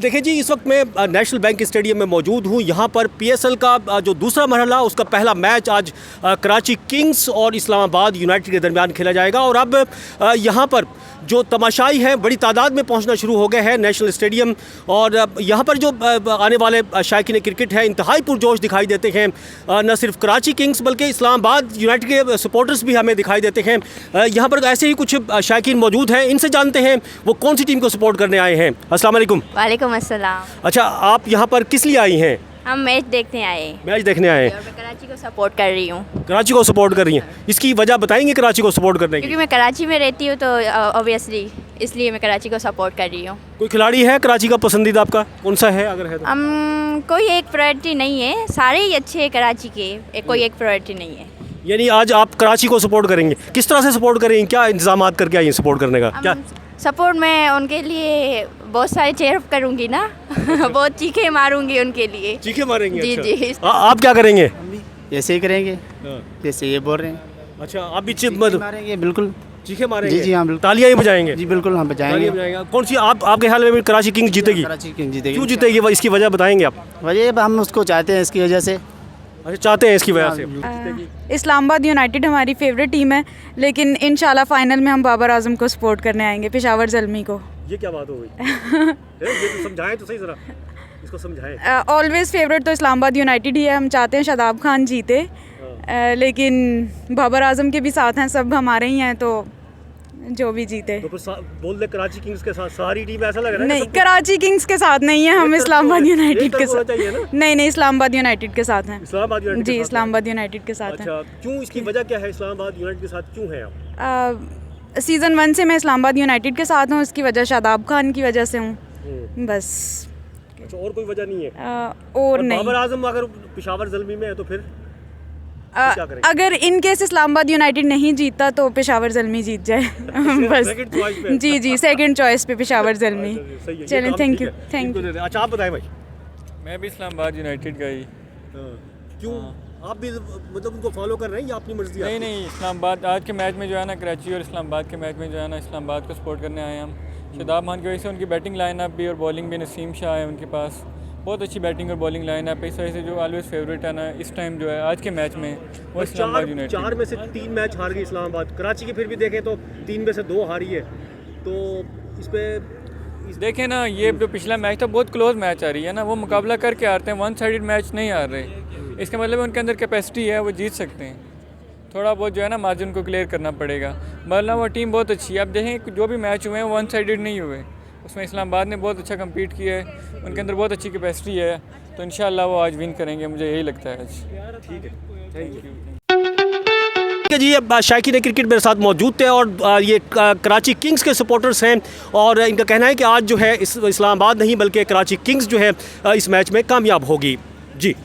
देखिए जी, इस वक्त मैं नेशनल बैंक स्टेडियम में मौजूद हूँ। यहाँ पर पीएसएल का जो दूसरा मरहला, उसका पहला मैच आज कराची किंग्स और इस्लामाबाद यूनाइटेड के दरमियान खेला जाएगा। और अब यहाँ पर जो तमाशाई हैं बड़ी तादाद में पहुँचना शुरू हो गए हैं नेशनल स्टेडियम। और यहाँ पर जो आने वाले शायकीन क्रिकेट है इंतहाई पुरजोश दिखाई देते हैं। न सिर्फ कराची किंग्स बल्कि इस्लामाबाद यूनाइटेड के सपोर्टर्स भी हमें दिखाई देते हैं। यहाँ पर ऐसे ही कुछ शायकीन मौजूद हैं, इनसे जानते हैं वो कौन सी टीम को सपोर्ट करने आए हैं। अस्सलाम वालेकुम। वालेकुम अस्सलाम। अच्छा, आप यहाँ पर किस लिए आई हैं? हम मैच देखने आए हैं। मैच देखने आए हैं। और मैं कराची को सपोर्ट कर रही हूँ। कराची को सपोर्ट कर रही हैं, इसकी वजह बताएंगे कराची को सपोर्ट करने की? क्योंकि मैं कराची में रहती हूँ तो ऑब्वियसली इसलिए मैं कराची को सपोर्ट कर रही हूँ। कोई खिलाड़ी है कराची का पसंदीदा आपका? कौन सा है अगर है तो? कोई एक प्रायोरिटी नहीं है, सारे ही अच्छे हैं कराची के, कोई एक प्रायोरिटी नहीं है। यानी आज आप कराची को सपोर्ट करेंगे, किस तरह से सपोर्ट करेंगे? क्या इंतजाम करके आई हैं सपोर्ट करने का? क्या सपोर्ट मैं उनके लिए बहुत सारे चेयर अप करूँगी ना बहुत चीखे मारूंगी उनके लिए। चीखे मारेंगे? जी अच्छा। जी। आप क्या करेंगे? ऐसे ही करेंगे जैसे ये बोल रहे हैं। अच्छा, आप भी मारेंगे बिल्कुल। चीखे मारेंगे? जी जी हाँ बिल्कुल। तालियां ही बजाएंगे? जी बिल्कुल हम तालियां बजाएंगे। बजाएंगे। कौन सी आपके ख्याल में भी कराची किंग्स जीतेगी? कराची किंग जीतेगी। क्यों जीतेगी, इसकी वजह बताएंगे आप? वजह हम उसको चाहते हैं इसकी वजह से। अच्छा, चाहते हैं इसकी वजह से? इस्लामाबाद यूनाइटेड हमारी फेवरेट टीम है, लेकिन इंशाल्लाह फाइनल में हम बाबर आजम को सपोर्ट करने आएंगे, पेशावर ज़ल्मी को। ये क्या बात हो गई? ये तो समझाएं तो सही जरा, इसको समझाएं। ऑलवेज फेवरेट तो इस्लामाबाद यूनाइटेड ही है। हम चाहते हैं शादाब खान जीते, लेकिन बाबर आजम के भी साथ हैं, सब हमारे ही हैं, तो जो भी जीते। तो फिर बोल दे कराची किंग्स के साथ सारी टीम, ऐसा लग रहा है? नहीं, कराची किंग्स के साथ नहीं है, हम इस्लामाबाद यूनाइटेड के साथ। ना? नहीं, इस्लामाबाद यूनाइटेड के साथ हैं। इस्लामाबाद यूनाइटेड जी, के साथ इस्लामाबाद यूनाइटेड के साथ हैं। अच्छा, क्यों, इसकी वजह क्या है? इस्लामाबाद यूनाइटेड के साथ क्यों हैं आप? सीज़न 1 से मैं इस्लामाबाद यूनाइटेड के साथ हूँ, इसकी वजह शादाब खान की वजह से हूँ, बस। अच्छा, और कोई वजह नहीं है? और नहीं। बाबर आजम अगर पेशावर ज़ल्मी में है तो फिर क्या करेंगे? अगर इन केस इस्लामाबाद यूनाइटेड नहीं जीता तो पेशावर ज़ल्मी जीत जाए बस। सेकंड चॉइस पे? जी जी, सेकंड चॉइस पे पेशावर ज़ल्मी। सही है। चलें, थैंक यू थैंक यू। अच्छा, आप बताएं भाई। मैं भी इस्लामाबाद यूनाइटेड का ही। क्यों आप भी मतलब उनको फॉलो कर रहे हैं या अपनी मर्जी? नहीं नहीं, इस्लामाबाद आज के मैच में जो है ना, कराची और इस्लामाबाद के मैच में जो है ना, इस्लामाबाद को सपोर्ट करने आए हम। शादाब खान की वजह से उनकी बैटिंग लाइनअप भी और बॉलिंग भी, नसीम शाह है उनके पास, बहुत अच्छी बैटिंग और बॉलिंग लाइनअप है। इस वजह से जो ऑलवेज फेवरेट है ना इस टाइम जो है आज के मैच में, वो इस्लामाबाद यूनाइटेड। 4 में से 3 मैच हार गई इस्लामाबाद। कराची की फिर भी देखें तो 3 में से 2 हारी है। तो इस पे देखें ना, ये जो पिछला मैच था बहुत क्लोज मैच आ रही है ना, वो मुकाबला करके हारते हैं, वन साइडेड मैच नहीं हार रहे। इसका मतलब उनके अंदर कैपेसिटी है, वो जीत सकते हैं। थोड़ा बहुत जो है ना मार्जिन को क्लियर करना पड़ेगा, वरना वो टीम बहुत अच्छी है। आप देखें जो भी मैच हुए हैं वन साइडेड नहीं हुए, उसमें इस्लामाबाद ने बहुत अच्छा कम्पीट किया है, उनके अंदर बहुत अच्छी कैपेसिटी है, तो इंशाल्लाह वो आज विन करेंगे, मुझे यही लगता है आज। ठीक है, थैंक यू जी। अब शायकीन क्रिकेट मेरे साथ मौजूद थे और ये कराची किंग्स के सपोर्टर्स हैं और इनका कहना है कि आज जो है इस्लामाबाद नहीं बल्कि कराची किंग्स जो है इस मैच में कामयाब होगी। जी।